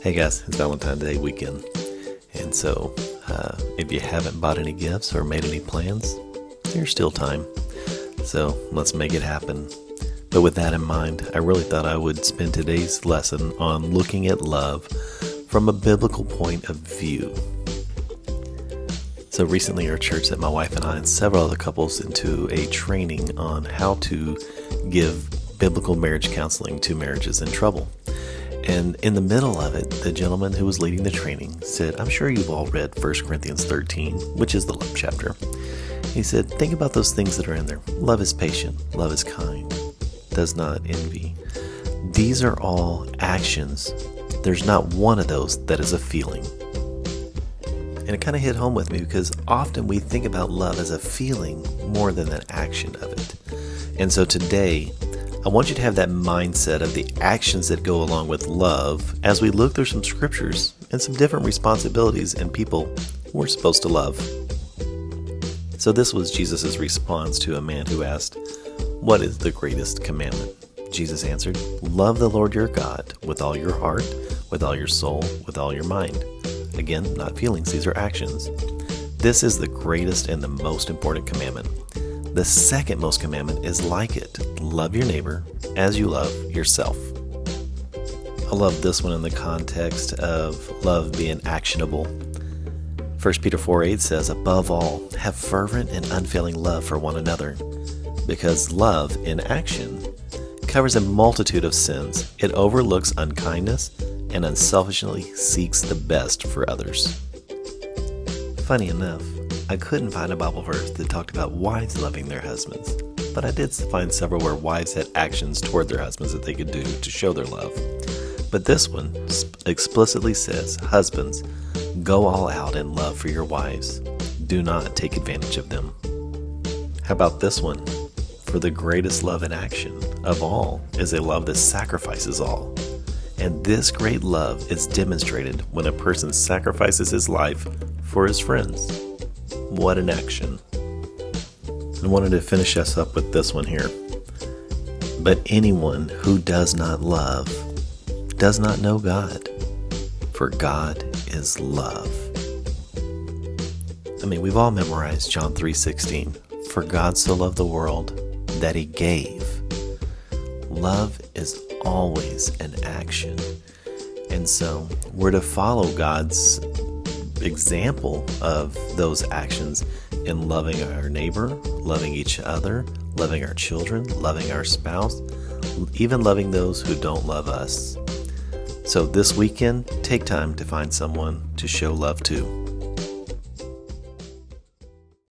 Hey guys, it's Valentine's Day weekend, and so if you haven't bought any gifts or made any plans, there's still time. So let's make it happen. But with that in mind, I really thought I would spend today's lesson on looking at love from a biblical point of view. So recently our church sent my wife and I and several other couples into a training on how to give biblical marriage counseling to marriages in trouble. And in the middle of it, the gentleman who was leading the training said, I'm sure you've all read 1 Corinthians 13, which is the love chapter. He said, think about those things that are in there. Love is patient. Love is kind. Does not envy. These are all actions. There's not one of those that is a feeling. And it kind of hit home with me because often we think about love as a feeling more than an action of it. And so today, I want you to have that mindset of the actions that go along with love as we look through some scriptures and some different responsibilities and people we're supposed to love. So this was Jesus' response to a man who asked, what is the greatest commandment? Jesus answered, love the Lord your God with all your heart, with all your soul, with all your mind. Again, not feelings, these are actions. This is the greatest and the most important commandment. The second most commandment is like it. Love your neighbor as you love yourself. I love this one in the context of love being actionable. 1 Peter 4:8 says, above all, have fervent and unfailing love for one another, because love in action covers a multitude of sins. It overlooks unkindness and unselfishly seeks the best for others. Funny enough, I couldn't find a Bible verse that talked about wives loving their husbands, but I did find several where wives had actions toward their husbands that they could do to show their love. But this one explicitly says, husbands, go all out in love for your wives. Do not take advantage of them. How about this one? For the greatest love in action of all is a love that sacrifices all. And this great love is demonstrated when a person sacrifices his life for his friends. What an action. I wanted to finish us up with this one here. But anyone who does not love does not know God, for God is love. I mean, we've all memorized John 3:16. For God so loved the world that he gave. Love is always an action. And so we're to follow God's example of those actions in loving our neighbor, loving each other, loving our children, loving our spouse, even loving those who don't love us. So this weekend, take time to find someone to show love to.